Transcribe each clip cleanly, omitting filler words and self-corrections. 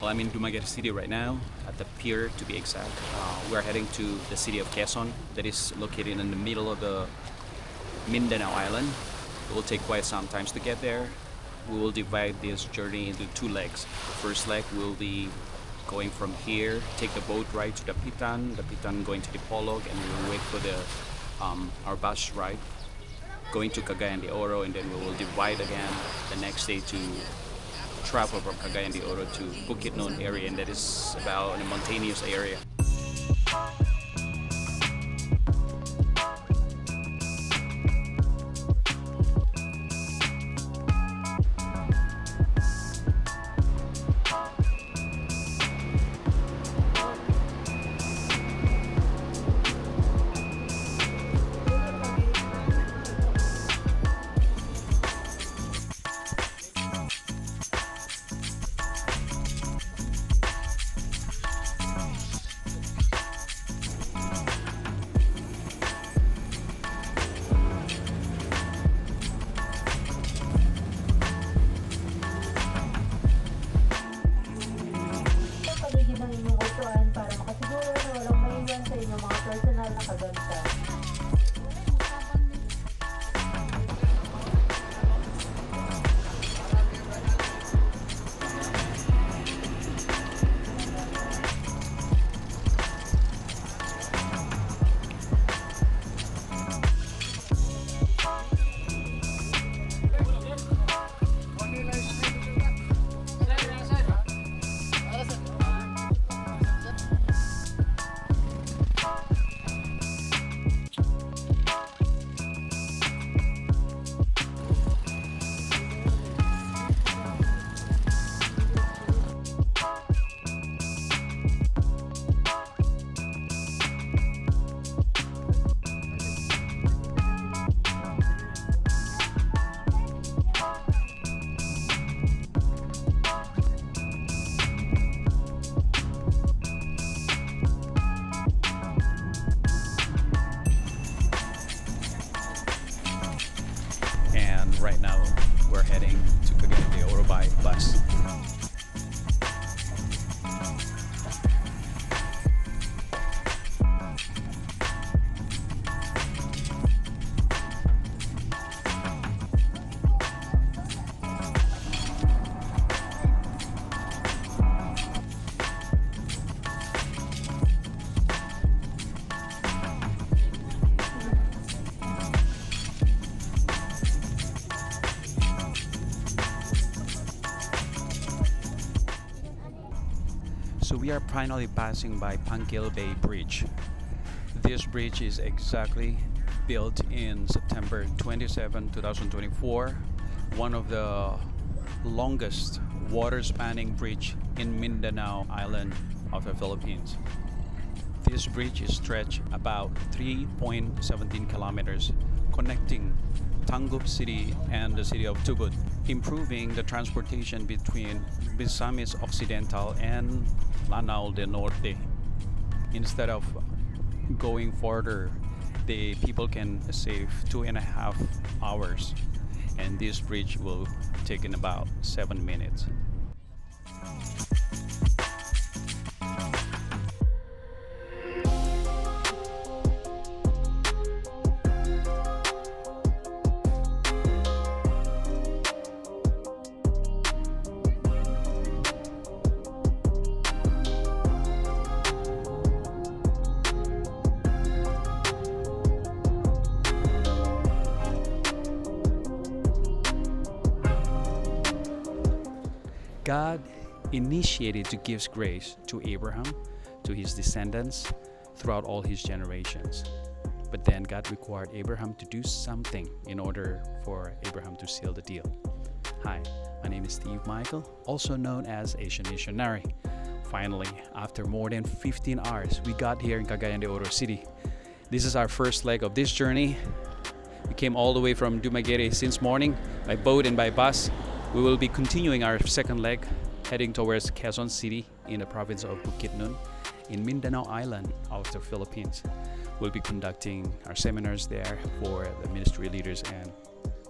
Well, I'm in Dumaguete City right now, at the pier to be exact. We're heading to the city of Quezon, that is located in the middle of the Mindanao island. It will take quite some time to get there. We will divide this journey into two legs. The first leg will be going from here, take the boat ride to the Pitan going to the Polog, and we'll wait for our bus ride going to Cagayan de Oro, and then we will divide again the next day to travel from Cagayan de Oro to Bukidnon area, and that is about a mountainous area. Personal na kagamitan. And right now we're heading to Cagayan de Oro by bus. So we are finally passing by Panguil Bay Bridge. This bridge is exactly built in September 27, 2024, one of the longest water-spanning bridge in Mindanao island of the Philippines. This bridge is stretched about 3.17 kilometers, connecting Tangub City and the city of Tubod, improving the transportation between Misamis Occidental and Lanao del Norte. Instead of going further, the people can save 2.5 hours, and this bridge will take in about 7 minutes. God initiated to give grace to Abraham, to his descendants, throughout all his generations. But then God required Abraham to do something in order for Abraham to seal the deal. Hi, my name is Steve Michael, also known as AsianMissionary. Finally, after more than 15 hours, we got here in Cagayan de Oro City. This is our first leg of this journey. We came all the way from Dumaguete since morning by boat and by bus. We will be continuing our second leg, heading towards Quezon City in the province of Bukidnon in Mindanao Island of the Philippines. We'll be conducting our seminars there for the ministry leaders and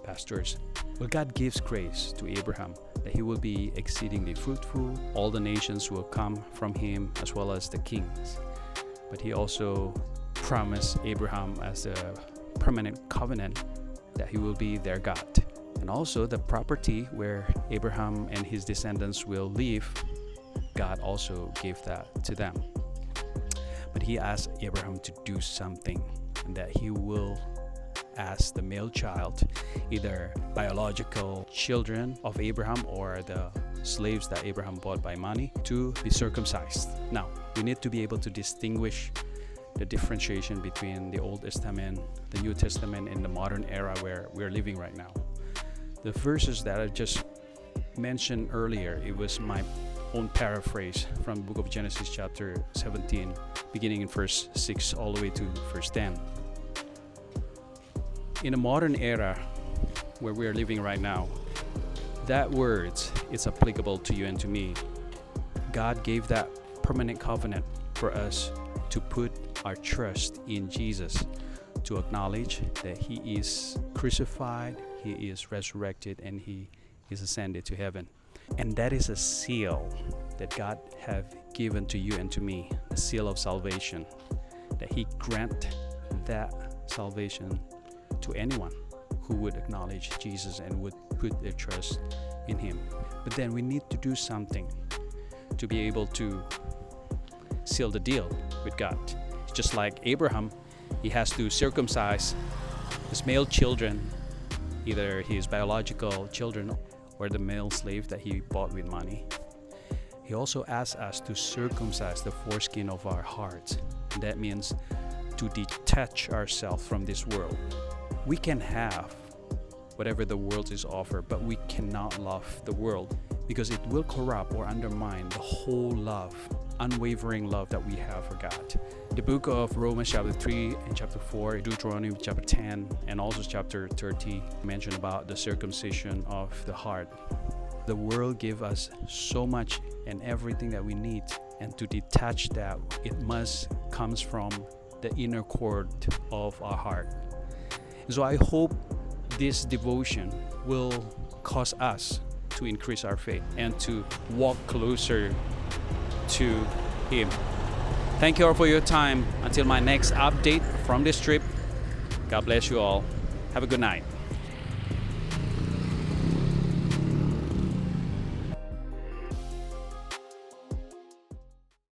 pastors. Well, God gives grace to Abraham that he will be exceedingly fruitful. All the nations will come from him, as well as the kings. But he also promised Abraham as a permanent covenant that he will be their God. And also the property where Abraham and his descendants will live, God also gave that to them. But he asked Abraham to do something, and that he will ask the male child, either biological children of Abraham or the slaves that Abraham bought by money, to be circumcised. Now, we need to be able to distinguish the differentiation between the Old Testament, the New Testament, and the modern era where we're living right now. The verses that I just mentioned earlier, it was my own paraphrase from the book of Genesis chapter 17, beginning in verse 6 all the way to verse 10. In the modern era where we are living right now, that words is applicable to you and to me. God gave that permanent covenant for us to put our trust in Jesus, to acknowledge that he is crucified, he is resurrected, and he is ascended to heaven. And that is a seal that God have given to you and to me, a seal of salvation, that he grant that salvation to anyone who would acknowledge Jesus and would put their trust in him. But then we need to do something to be able to seal the deal with God. Just like Abraham, he has to circumcise his male children, either his biological children or the male slave that he bought with money. He also asks us to circumcise the foreskin of our hearts. And that means to detach ourselves from this world. We can have whatever the world is offered, but we cannot love the world because it will corrupt or undermine the whole love, unwavering love that we have for God. The book of Romans chapter 3 and chapter 4, Deuteronomy chapter 10, and also chapter 30 mention about the circumcision of the heart. The world gives us so much and everything that we need, and to detach that, it must comes from the inner cord of our heart. So I hope this devotion will cause us to increase our faith and to walk closer to him. Thank you all for your time. Until my next update from this trip, God bless you all. Have a good night.